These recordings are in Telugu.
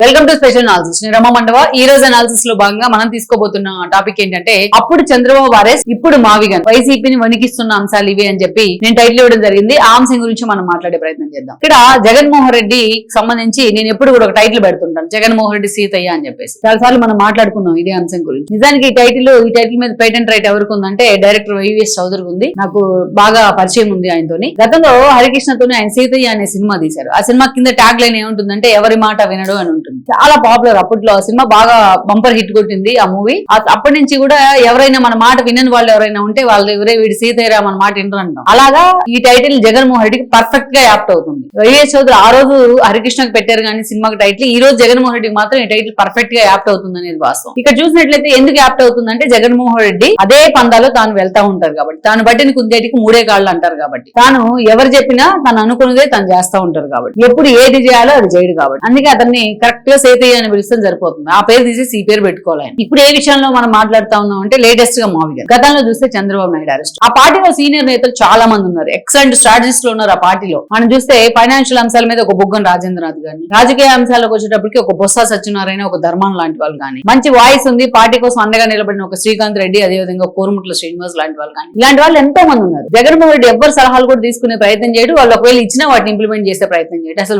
Welcome to special analysis. నేను రమ మండవ. ఈ రోజు అనాలిసిస్ లో భాగంగా మనం తీసుకోబోతున్న టాపిక్ ఏంటంటే అప్పుడు చంద్రబాబు అరెస్ట్, ఇప్పుడు మావిగన్, వైసీపీని వణికిస్తున్న అంశాలు ఇవి అని చెప్పి నేను టైటిల్ ఇవ్వడం జరిగింది. ఆ అంశం గురించి మనం మాట్లాడే ప్రయత్నం చేద్దాం. ఇక్కడ జగన్మోహన్ రెడ్డి సంబంధించి నేను ఎప్పుడు కూడా ఒక టైటిల్ పెడుతుంటాను, జగన్మోహన్ రెడ్డి సీతయ్య అని చెప్పేసి. చాలాసార్లు మనం మాట్లాడుకున్నాం ఇదే అంశం గురించి. నిజానికి ఈ టైటిల్ మీద పేటెంట్ రైట్ ఎవరికి ఉందంటే డైరెక్టర్ వైవిఎస్ చౌదరికి ఉంది. నాకు బాగా పరిచయం ఉంది ఆయనతోని. గతంలో హరికృష్ణతోని ఆయన సీతయ్య అనే సినిమా తీశారు. ఆ సినిమా కింద ట్యాగ్ లైన్ ఏముంటుందంటే ఎవరి మాట వినడు అని ఉంటుంది. చాలా పాపులర్ అప్పట్లో. ఆ సినిమా బాగా బంపర్ హిట్ కొట్టింది ఆ మూవీ. అప్పటి నుంచి కూడా ఎవరైనా మన మాట వినని వాళ్ళు ఎవరైనా ఉంటే వాళ్ళు ఎవరే వీడి సీతయ్య మన మాట వినరు అంటాం. అలాగా ఈ టైటిల్ జగన్మోహన్ రెడ్డికి పర్ఫెక్ట్ గా యాప్ట్ అవుతుంది. వైఎస్ చౌదరి ఆ రోజు హరికృష్ణకి పెట్టారు కానీ సినిమాకి టైటిల్, ఈ రోజు జగన్మోహన్ రెడ్డికి మాత్రం ఈ టైటిల్ పర్ఫెక్ట్ గా యాప్ట్ అవుతుంది అనేది వాస్తవం. ఇక్కడ చూసినట్లయితే ఎందుకు యాప్ట్ అవుతుందంటే జగన్మోహన్ రెడ్డి అదే పందాలో తాను వెళ్తా ఉంటారు కాబట్టి, తాను బట్టిన కుందేటికి మూడే కాళ్ళు అంటారు కాబట్టి, తాను ఎవరు చెప్పినా తను అనుకున్నదే తను చేస్తా ఉంటారు కాబట్టి, ఎప్పుడు ఏది చేయాలో అది చేయడు కాబట్టి, అందుకే అతన్ని కరెక్ట్ గా సీతయ్య అని పిలిస్తే సరిపోతుంది. ఆ పేరు తీసేసి ఈ పేరు పెట్టుకోవాలి. ఇప్పుడు ఏ విషయంలో మనం మాట్లాడుతా ఉన్నాం అంటే లేటెస్ట్ గా మావిగా గతంలో చూస్తే చంద్రబాబు నాయుడు అరెస్ట్. ఆ పార్టీలో సీనియర్ నేతలు చాలా మంది ఉన్నారు, ఎక్సలెంట్ స్ట్రాటజిస్ట్ లో ఉన్నారు. ఆ పార్టీలో మనం చూస్తే ఫైనాన్షియల్ అంశాల మీద ఒక బుగ్గన రాజేంద్రనాథ్ గాని, రాజకీయ అంశాలకు వచ్చేటప్పటికి ఒక బొత్స సత్యనారాయణ, ఒక ధర్మాన్ లాంటి వాళ్ళు కానీ, మంచి వాయిస్ ఉంది, పార్టీ కోసం అండగా నిలబడిన ఒక శ్రీకాంత్ రెడ్డి, అదేవిధంగా కోరుముట్ల శ్రీనివాస్ లాంటి వాళ్ళు కానీ, ఇలాంటి వాళ్ళు ఎంతో మంది ఉన్నారు. జగన్మోహన్ రెడ్డి ఎవ్వరు సలహాలు కూడా తీసుకునే ప్రయత్నం చేయడు, వాళ్ళు ఒకవేళ ఇచ్చినా వాటిని ఇంప్లిమెంట్ చేసే ప్రయత్నం చేయడు, అసలు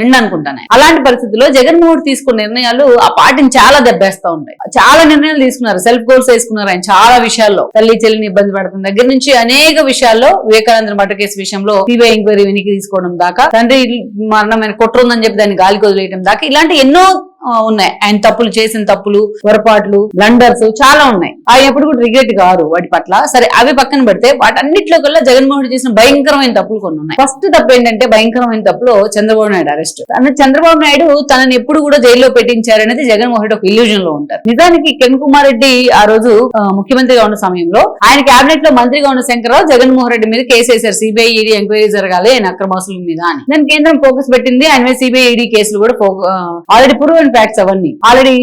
విన్ననుకుంటానే. అలాంటి పరిస్థితుల్లో జగన్మోహన్ రెడ్డి తీసుకున్న నిర్ణయాలు ఆ పార్టీని చాలా దెబ్బేస్తా ఉంటాయి. చాలా నిర్ణయాలు తీసుకున్నారు, సెల్ఫ్ గోల్స్ వేసుకున్నారు ఆయన చాలా విషయాల్లో. తల్లి చెల్లిని ఇబ్బంది పడుతున్న దగ్గర నుంచి అనేక విషయాల్లో, వివేకానంద మర్డర్ కేసు విషయంలో సిబిఐ ఎంక్వైరీ వెనక్కి తీసుకోవడం దాకా, తండ్రి మరణమైన కుట్ర ఉందని చెప్పి దాన్ని గాలికి వదిలేయడం దాకా, ఇలాంటి ఎన్నో ఉన్నాయి. ఆయన తప్పులు చేసిన తప్పులు, పొరపాట్లు, బ్లండర్స్ చాలా ఉన్నాయి. ఆయన ఎప్పుడు కూడా రిగ్రెట్ కాదు వాటి పట్ల. సరే అవి పక్కన పెడితే వాటన్నిటిలో కల్లా జగన్మోహన్ రెడ్డి చేసిన భయంకరమైన తప్పులు కొన్ని ఉన్నాయి. ఫస్ట్ తప్పు ఏంటంటే భయంకరమైన తప్పులో చంద్రబాబు నాయుడు అరెస్ట్. చంద్రబాబు నాయుడు తనని ఎప్పుడు కూడా జైల్లో పెట్టించారనేది జగన్మోహన్ రెడ్డి ఒక ఇల్యూజన్ లో ఉంటారు. నిజానికి కిరణ్ కుమార్ రెడ్డి ఆ రోజు ముఖ్యమంత్రిగా ఉన్న సమయంలో ఆయన కేబినెట్ లో మంత్రిగా ఉన్న శంకర్రావు జగన్మోహన్ రెడ్డి మీద కేసు వేశారు, సిబిఐ ఈడీ ఎంక్వైరీ జరగాలి ఆయన అక్రమాసుల మీద అని. దాని కేంద్రం ఫోకస్ పెట్టింది. ఆయన మీద సిబిఐ ఈడీ కేసులు కూడా ఆల్రెడీ ప్రూవెన్ ఫ్యాక్ట్స్ అవన్నీ ఆల్రెడీ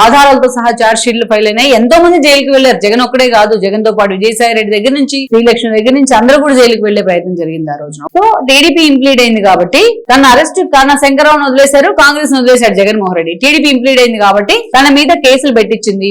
ఆధారాలతో సహా చార్జ్ షీట్లు ఫైల్ అయినాయి. ఎంతో మంది జైలుకి వెళ్లారు. జగన్ ఒక్కడే కాదు, జగన్ తో పాటు విజయసాయి రెడ్డి దగ్గర నుంచి, శ్రీలక్ష్మి దగ్గర నుంచి అందరూ కూడా జైలుకి వెళ్లే ప్రయత్నం జరిగింది ఆ రోజున. సో టీడీపీ ఇంప్లీడ్ అయింది కాబట్టి తన అరెస్ట్, తన శంకరరావును వదిలేశారు, కాంగ్రెస్ ను వదిలేశాడు జగన్మోహన్ రెడ్డి. టీడీపీ ఇంప్లీడ్ అయింది కాబట్టి తన మీద కేసులు పెట్టించింది,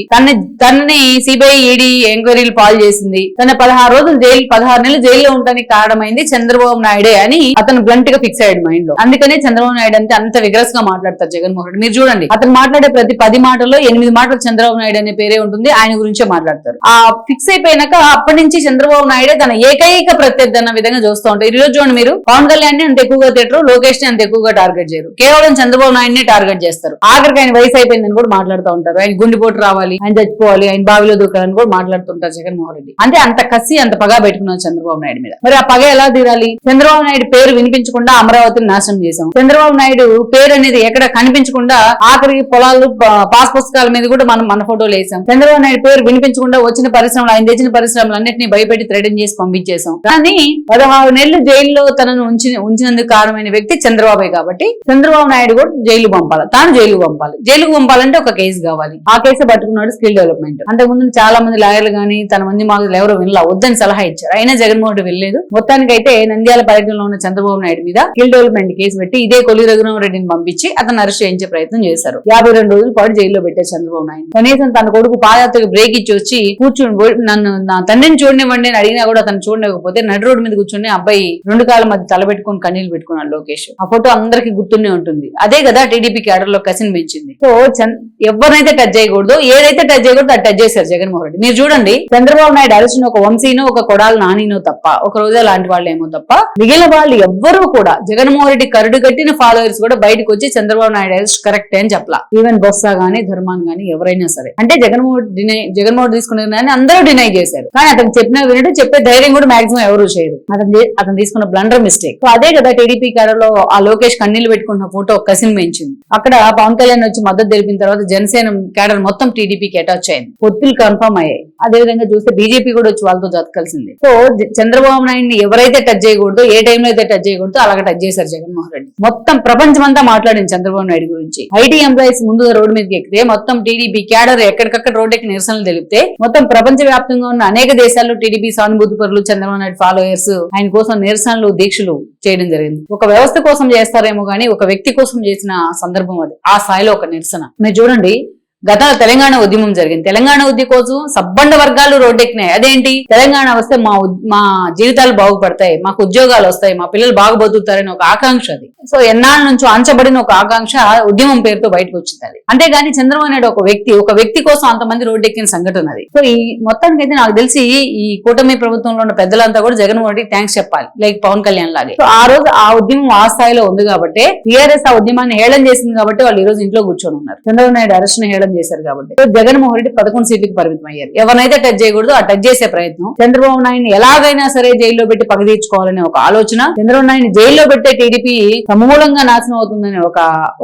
తనని సిబిఐ ఈడీ ఎంక్వైరీలు పాలు చేసింది, తన 16 నెలలు జైల్లో ఉండడానికి కారణమైంది చంద్రబాబు నాయుడే అని అతను బ్లంట్ గా ఫిక్స్ అయ్యాడు మైండ్ లో. అందుకనే చంద్రబాబు నాయుడు అంటే అంత విగ్రస్ గా మాట్లాడతారు జగన్మోహన్ రెడ్డి. మీరు చూడండి, అతను మాట్లాడే ప్రతి 10 మాటల్లో 8 మాటలు చంద్రబాబు నాయుడు అనే పేరే ఉంటుంది, ఆయన గురించే మాట్లాడతారు. ఆ ఫిక్స్ అయిపోయినాక అప్పటి నుంచి చంద్రబాబు నాయుడే తన ఏకైక ప్రత్యర్థి అన్న విధంగా చూస్తూ ఉంటారు. ఈ రోజు చూడండి, మీరు పవన్ కళ్యాణ్ ని అంత ఎక్కువగా తిట్టరు, లోకేష్ ని అంత ఎక్కువగా టార్గెట్ చేయరు, కేవలం చంద్రబాబు నాయుడు ని టార్గెట్ చేస్తారు. ఆఖరికి ఆయన వయసు అయిపోయిందని కూడా మాట్లాడుతూ ఉంటారు, ఆయన గుండెపోటు రావాలి, ఆయన చచ్చిపోవాలి, ఆయన బావిలో దూకాలని కూడా మాట్లాడుతుంటారు జగన్మోహన్ రెడ్డి. అంటే అంత కసి, అంత పగా పెట్టుకున్నారు చంద్రబాబు నాయుడు మీద. మరి ఆ పగ ఎలా తీరాలి? చంద్రబాబు నాయుడు పేరు వినిపించకుండా అమరావతిని నాశనం చేశాం. చంద్రబాబు నాయుడు పేరు అనేది ఎక్కడ కనిపించకుండా ఆఖరికి పొలాలు, పాస్ పుస్తకాల మీద కూడా మనం మన ఫోటోలు వేసాం. చంద్రబాబు నాయుడు పేరు వినిపించకుండా వచ్చిన పరిశ్రమలు, ఆయన తెచ్చిన పరిశ్రమలు అన్నింటినీ భయపెట్టి థ్రెటన్ చేసి పంపించేశాం. కానీ 16 నెలలు జైల్లో తనను ఉంచినందుకు కారణమైన వ్యక్తి చంద్రబాబే కాబట్టి చంద్రబాబు నాయుడు కూడా జైలు పంపాలి, తాను జైలుకు పంపాలి. జైలుకు పంపాలంటే ఒక కేసు కావాలి. ఆ కేసు పట్టుకున్నాడు స్కిల్ డెవలప్మెంట్. అంతకుముందు చాలా మంది లాయర్లు కానీ తన మంది మాకు ఎవరో వినలా, వద్దని సలహా ఇచ్చారు. అయినా జగన్మోహన్ రెడ్డి వెళ్ళలేదు. మొత్తానికైతే నంద్యాల పర్యటనలో ఉన్న చంద్రబాబు నాయుడు మీద స్కిల్ డెవలప్మెంట్ కేసు పెట్టి ఇదే కొల్లి రఘురామరెడ్డిని పంపించి అతను అరెస్ట్ చేయించే ప్రయత్నం చేశారు. 52 రోజుల పాటు జైల్లో పెట్టారు చంద్రబాబు నాయుడు. కనీసం తన కొడుకు పాదయాత్రకు బ్రేక్ ఇచ్చి వచ్చి కూర్చుని నన్ను నా తండ్రిని చూడనివ్వండి అని అడిగినా కూడా అతను చూడలేకపోతే నడి రోడ్డు మీద కూర్చొని అబ్బాయి 2 కాళ్ళ మధ్య తలబెట్టుకుని కన్నీళ్లు పెట్టుకున్నాడు లోకేష్. ఆ ఫోటో అందరికి గుర్తునే ఉంటుంది. అదే కదా టీడీపీ క్యాడర్ లో కసిని పెంచింది. సో ఎవరినైతే టచ్ చేయకూడదు, ఏదైతే టచ్ చేయకూడదు అది టచ్ చేశారు జగన్మోహన్ రెడ్డి. మీరు చూడండి, చంద్రబాబు నాయుడు అరెస్ట్ ఒక వంశీనో, ఒక కొడాలి నానినో తప్ప, ఒక రోజా లాంటి వాళ్ళు ఏమో తప్ప మిగిలిన వాళ్ళు ఎవ్వరూ కూడా జగన్మోహన్ రెడ్డి కరుడు కట్టిన ఫాలోవర్స్ కూడా బయటకు వచ్చి చంద్రబాబు నాయుడు అరెస్ట్ కరెక్ట్ అని చెప్పలా. ఈవెన్ బొత్స గానీ, ధర్మాన్ గానీ ఎవరైనా సరే. అంటే జగన్మోహన్ తీసుకునే నిర్ణయాన్ని అందరూ డినై చేశారు. కానీ అతను చెప్పినా వినడు, చెప్పే ధైర్యం కూడా మాక్సిమం ఎవరు చేయరు. అతను తీసుకున్న బ్లండర్ మిస్టేక్. సో అదే కదా టీడీపీ క్యాడర్లో ఆ లోకేష్ కన్నీళ్లు పెట్టుకున్న ఫోటో కసిన్ పెంచింది. అక్కడ పవన్ కళ్యాణ్ వచ్చి మద్దతు తెలిపిన తర్వాత జనసేన క్యాడర్ మొత్తం టీడీపీకి అటాచ్ అయింది, పొత్తులు కన్ఫర్మ్ అయ్యాయి. అదే విధంగా చూస్తే బీజేపీ కూడా వచ్చి వాళ్ళతో జతకలిసింది. సో చంద్రబాబు నాయుడిని ఎవరైతే టచ్ చేయకూడదో, ఏ టైంలో అయితే టచ్ చేయకూడదో అలాగే టచ్ చేశారు జగన్మోహన్ రెడ్డి. మొత్తం ప్రపంచం అంతా మాట్లాడింది చంద్రబాబు నాయుడు గురించి. ఐటీ ఎంప్లాయీస్ ముందుగా రోడ్డు మీదకి ఎక్కితే మొత్తం టీడీపీ క్యాడర్ ఎక్కడికక్కడ రోడ్డుకి నిరసనలు తెలిపితే మొత్తం ప్రపంచ వ్యాప్తంగా ఉన్న అనేక దేశాల్లో టీడీపీ సానుభూతి పరులు, చంద్రబాబు నాయుడు ఫాలోయర్స్ ఆయన కోసం నిరసనలు, దీక్షలు చేయడం జరిగింది. ఒక వ్యవస్థ కోసం చేస్తారేమో గానీ ఒక వ్యక్తి కోసం చేసిన సందర్భం అది. ఆ స్థాయిలో ఒక నిరసన. మీరు చూడండి, గతంలో తెలంగాణ ఉద్యమం జరిగింది. తెలంగాణ ఉద్యమం కోసం సబ్బండ వర్గాలు రోడ్డెక్కినాయి. అదేంటి, తెలంగాణ వస్తే మా జీవితాలు బాగుపడతాయి, మాకు ఉద్యోగాలు వస్తాయి, మా పిల్లలు బాగా బతుకుతారని ఒక ఆకాంక్ష అది. సో ఎన్నాళ్ళ నుంచో అంచబడిన ఒక ఆకాంక్ష ఉద్యమం పేరుతో బయటకు వచ్చింది అది. అంతేగాని చంద్రబాబు నాయుడు ఒక వ్యక్తి కోసం అంతమంది రోడ్డెక్కిన సంఘటన అది. సో ఈ మొత్తానికైతే నాకు తెలిసి ఈ కూటమి ప్రభుత్వంలో ఉన్న పెద్దలంతా కూడా జగన్మోహన్ రెడ్డికి థ్యాంక్స్ చెప్పాలి, లైక్ పవన్ కళ్యాణ్ లాగే. సో ఆ రోజు ఆ ఉద్యమం ఆ స్థాయిలో ఉంది కాబట్టి, టీఆర్ఎస్ ఆ ఉద్యమాన్ని హేళన చేసింది కాబట్టి వాళ్ళు ఈ రోజు ఇంట్లో కూర్చొని ఉన్నారు. చంద్రబాబు నాయుడు అరెస్ట్ ని హేళన చేశారు కాబట్టి జగన్మోహన్ రెడ్డి 11 సీట్లకు పరిమితం అయ్యారు. ఎవరినైతే టచ్ చేయకూడదు ఆ టచ్ చేసే ప్రయత్నం. చంద్రబాబు నాయుడిని ఎలాగైనా సరే జైల్లో పెట్టి పగ తీర్చుకోవాలనే ఒక ఆలోచన, చంద్రబాబు నాయుడిని జైల్లో పెట్టే టీడీపీ సమూలంగా నాశనం అవుతుందనే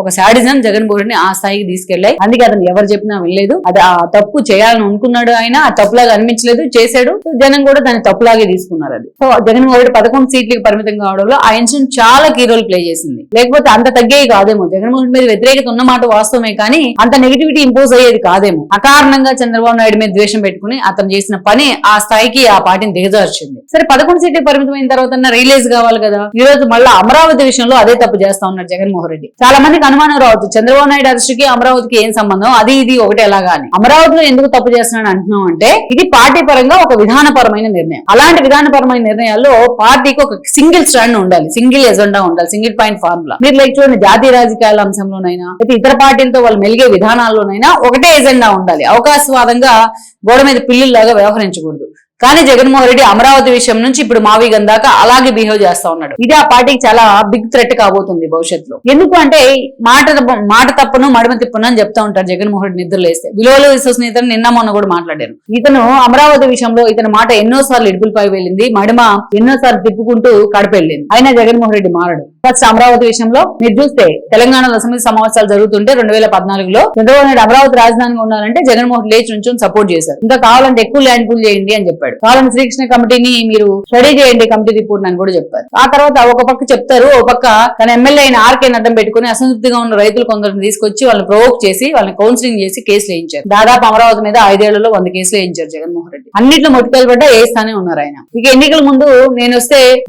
ఒక శాడిజం జగన్మోహన్ రెడ్డిని ఆ స్థాయికి తీసుకెళ్లాయి. అందుకే అతను ఎవరు చెప్పినా వెళ్ళలేదు. అది ఆ తప్పు చేయాలని అనుకున్నాడు ఆయన, ఆ తప్పులాగా అనిపించలేదు, చేశాడు. జనం కూడా దాన్ని తప్పులాగే తీసుకున్నారు. అది సో జగన్మోహన్ రెడ్డి 11 సీట్లకు పరిమితం కావడంలో ఆ ఇన్సిడెంట్ చాలా కీ రోల్ ప్లే చేసింది. లేకపోతే అంత తగ్గేది కాదేమో. జగన్మోహన్ రెడ్డి మీద వ్యతిరేకత ఉన్నమాట వాస్తవమే, కానీ అంత నెగిటివిటీ ఇంపోజ్ అయ్యేది కాదేమో. అకారణంగా చంద్రబాబు నాయుడు మీద ద్వేషం పెట్టుకుని అతను చేసిన పని ఆ స్థాయికి ఆ పార్టీని దిగజార్చింది. సరే 11 సీట్లకు పరిమితమైన తర్వాత రిలీజ్ కావాలి కదా. ఈ రోజు మళ్ళీ అమరావతి విషయంలో అదే తప్పు చేస్తా ఉన్నాడు జగన్మోహన్ రెడ్డి. చాలా మందికి అనుమానం రావచ్చు, చంద్రబాబు నాయుడు అరెస్ట్ కి అమరావతికి ఏం సంబంధం, అది ఇది ఒకటి ఎలాగా అని. అమరావతిలో ఎందుకు తప్పు చేస్తున్నాడు అంటున్నాం అంటే, ఇది పార్టీ పరంగా ఒక విధానపరమైన నిర్ణయం. అలాంటి విధానపరమైన నిర్ణయాల్లో పార్టీకి ఒక సింగిల్ స్టాండ్ ఉండాలి, సింగిల్ ఎజెండా ఉండాలి, సింగిల్ పాయింట్ ఫార్ములా. మీరు లైక్ చూడండి, జాతీయ రాజకీయాల అంశంలోనైనా అయితే ఇతర పార్టీలతో వాళ్ళు మెలిగే విధానాల్లోనైనా ఒకటే ఎజెండా ఉండాలి. అవకాశవాదంగా గోడ మీద పిల్లిలాగా వ్యవహరించకూడదు. కానీ జగన్మోహన్ రెడ్డి అమరావతి విషయం నుంచి ఇప్పుడు మావిగన్ దాకా అలాగే బిహేవ్ చేస్తా ఉన్నాడు. ఇది ఆ పార్టీకి చాలా బిగ్ థ్రెట్ కాబోతుంది భవిష్యత్తులో. ఎందుకు అంటే మాట తప్పను మడమ తిప్పను అని చెప్తా ఉంటారు జగన్మోహన్ రెడ్డి నిద్రలేస్తే. విలువలు విశ్వసనీయతను నిన్న మొన్న కూడా మాట్లాడారు. ఇతను అమరావతి విషయంలో ఇతని మాట ఎన్నోసార్లు ఇడుపులపై వెళ్ళింది, మడమ ఎన్నోసార్లు తిప్పుకుంటూ కడపెళ్ళింది. అయినా జగన్మోహన్ రెడ్డి మారడు. ఫస్ట్ అమరావతి విషయంలో మీరు చూస్తే తెలంగాణలో అసెంబ్లీ సమావేశాలు జరుగుతుంటే 2014లో చంద్రబాబు నాయుడు అమరావతి రాజధానిగా ఉండాలంటే జగన్మోహన్ లేచి నుంచి సపోర్ట్ చేశారు. ఇంకా కావాలంటే ఎక్కువ ల్యాండ్ పూల్ చేయండి అని చెప్పాడు. కావాలని శ్రీకృష్ణ కమిటీని మీరు స్టడీ చేయండి, కమిటీ రిపోర్ట్ అని కూడా చెప్పారు. ఆ తర్వాత ఒక పక్క చెప్తారు, ఒక పక్క తన ఎమ్మెల్యే అయిన ఆర్కే అడ్డం పెట్టుకుని అసంతృప్తిగా ఉన్న రైతులు కొందరిని తీసుకొచ్చి వాళ్ళని ప్రొవోక్ చేసి వాళ్ళని కౌన్సిలింగ్ చేసి కేసులు వేయించారు. దాదాపు అమరావతి మీద 5 ఏళ్లలో 100 కేసులు వేయించారు జగన్మోహన్ రెడ్డి. అన్నింటిలో మొట్టికాయలు పడ్డా వేస్తానే ఉన్నారు ఆయన. ఇక ఎన్నికల ముందు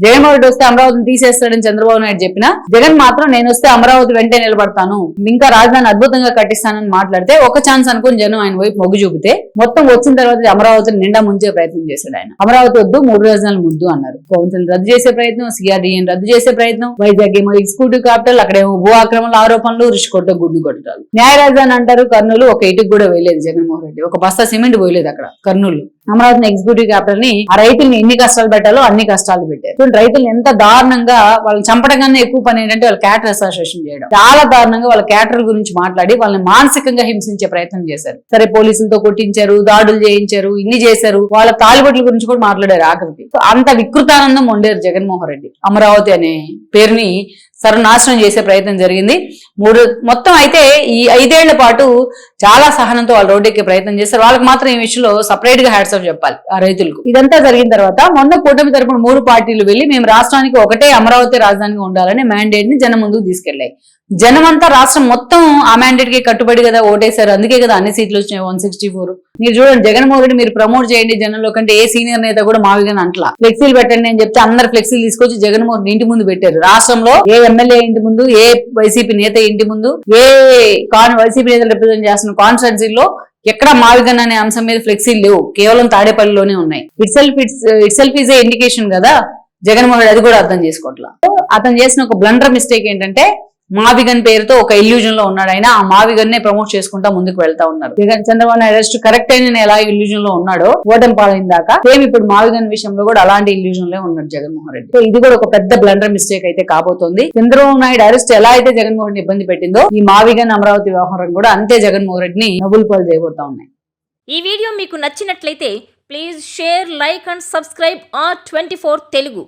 జగన్మోహన్ రెడ్డి వస్తే అమరావతిని తీసేస్తాడని చంద్రబాబు నాయుడు చెప్పినా, జగన్ మాత్రం నేను వస్తే అమరావతి వెంటే నిలబడతాను, ఇంకా రాజధాని అద్భుతంగా కట్టిస్తానని మాట్లాడితే ఒక ఛాన్స్ అనుకుని జనం ఆయన వైపు మొగ్గు చూపితే మొత్తం వచ్చిన తర్వాత అమరావతిని నిండా ముంచే ప్రయత్నం చేశాడు ఆయన. అమరావతి వద్దు, 3 రాజధానులు ముద్దు అన్నారు. కౌన్సిల్ రద్దు చేసే ప్రయత్నం, సిఆర్డీఎన్ రద్దు చేసే ప్రయత్నం, వైజాగ్ ఏమో ఎగ్జిక్యూటివ్ క్యాపిటల్, అక్కడేమో భూ ఆక్రమణ ఆరోపణలు, రిషికొట్ట గుడ్డు కొట్టాలి. న్యాయ రాజధాని అంటారు. కర్నూలు ఒక ఇటుకు కూడా వేయలేదు జగన్మోహన్ రెడ్డి, ఒక బస్తా సిమెంట్ పోయలేదు అక్కడ కర్నూలు. అమరావతిని ఎగ్జిక్యూటివ్ క్యాపిటల్ ని ఆ రైతుల్ని ఎన్ని కష్టాలు పెట్టాలో అన్ని కష్టాలు పెట్టారు. రైతులు ఎంత దారుణంగా వాళ్ళని చంపడం కన్నా ఎక్కువ పని ఏంటంటే వాళ్ళ క్యాటర్ అసోసియేషన్ చేయడం. చాలా దారుణంగా వాళ్ళ క్యాటర్ గురించి మాట్లాడి వాళ్ళని మానసికంగా హింసించే ప్రయత్నం చేశారు. సరే పోలీసులతో కొట్టించారు, దాడులు చేయించారు, ఇన్ని చేశారు. వాళ్ళ తాలిబొట్ల గురించి కూడా మాట్లాడారు ఆఖరికి. అంత వికృతానందం ఉండేరు జగన్మోహన్ రెడ్డి. అమరావతి అనే పేరుని సర్వనాశనం చేసే ప్రయత్నం జరిగింది. మొత్తం అయితే ఈ 5 ఏళ్ల పాటు చాలా సహనంతో వాళ్ళు రోడ్డెక్కే ప్రయత్నం చేస్తారు. వాళ్ళకి మాత్రం ఈ విషయంలో సపరేట్ గా హ్యాట్స్ ఆఫ్ చెప్పాలి ఆ రైతులకు. ఇదంతా జరిగిన తర్వాత మొన్న కూటమి తరపున 3 పార్టీలు వెళ్లి మేము రాష్ట్రానికి ఒకటే అమరావతి రాజధానిగా ఉండాలనే మ్యాండేట్ ని జనం ముందుకు తీసుకెళ్లాయి. జనమంతా రాష్ట్రం మొత్తం ఆ మ్యాండేట్ కి కట్టుబడి కదా ఓటేశారు. అందుకే కదా అన్ని సీట్లు వచ్చినాయి, 164. మీరు చూడండి, జగన్మోహన్ రెడ్డి మీరు ప్రమోట్ చేయండి జనంలో కంటే ఏ సీనియర్ నేత కూడా మావిగానే అంట్లా. ఫ్లెక్సీలు పెట్టండి అని చెప్తే అందరు ఫ్లెక్సీలు తీసుకొచ్చి జగన్మోహన్ ఇంటి ముందు పెట్టారు. రాష్ట్రంలో ఏ ఎమ్మెల్యే ఇంటి ముందు, ఏ వైసీపీ నేత ఇంటి ముందు, ఏ వైసీపీ నేతలు రిప్రజెంట్ చేస్తున్న కాన్స్టిట్యున్సీలో ఎక్కడ మావిగన్ అనే అంశం మీద ఫ్లెక్సీలు లేవు. కేవలం తాడేపల్లిలోనే ఉన్నాయి. It self is a indication కదా. జగన్మోహన్ రెడ్డి అది కూడా అర్థం చేసుకోవట్లా. అతను చేసిన ఒక బ్లండర్ మిస్టేక్ ఏంటంటే, మావిగన్ పేరుతో ఒక ఇల్యూజన్ లో ఉన్నాడు ఆయన. ఆ మావిగన్ నే ప్రమోట్ చేసుకుంటా ముందుకు వెళ్తా ఉన్నారు. చంద్రబాబు నాయుడు అరెస్ట్ కరెక్ట్ అయిన ఎలా ఇల్యూజన్ లో ఉన్నాడో ఓటమి పాలైన దాకా సేమ్ ఇప్పుడు మావిగన్ విషయంలో కూడా అలాంటి ఇల్యూజన్ లో ఉన్నాడు జగన్మోహన్ రెడ్డి. సో ఇది కూడా ఒక పెద్ద బ్లండర్ మిస్టేక్ అయితే కాబోతోంది. చంద్రబాబు నాయుడు అరెస్ట్ ఎలా అయితే జగన్మోహన్ రెడ్డి ఇబ్బంది పెట్టిందో, ఈ మావిగన్ అమరావతి వ్యవహారం కూడా అంతే జగన్మోహన్ రెడ్డిని నవ్వులు పాలు చేయబోతా ఉన్నాయి. ఈ వీడియో మీకు నచ్చినట్లయితే please share, like and subscribe R24 Telugu.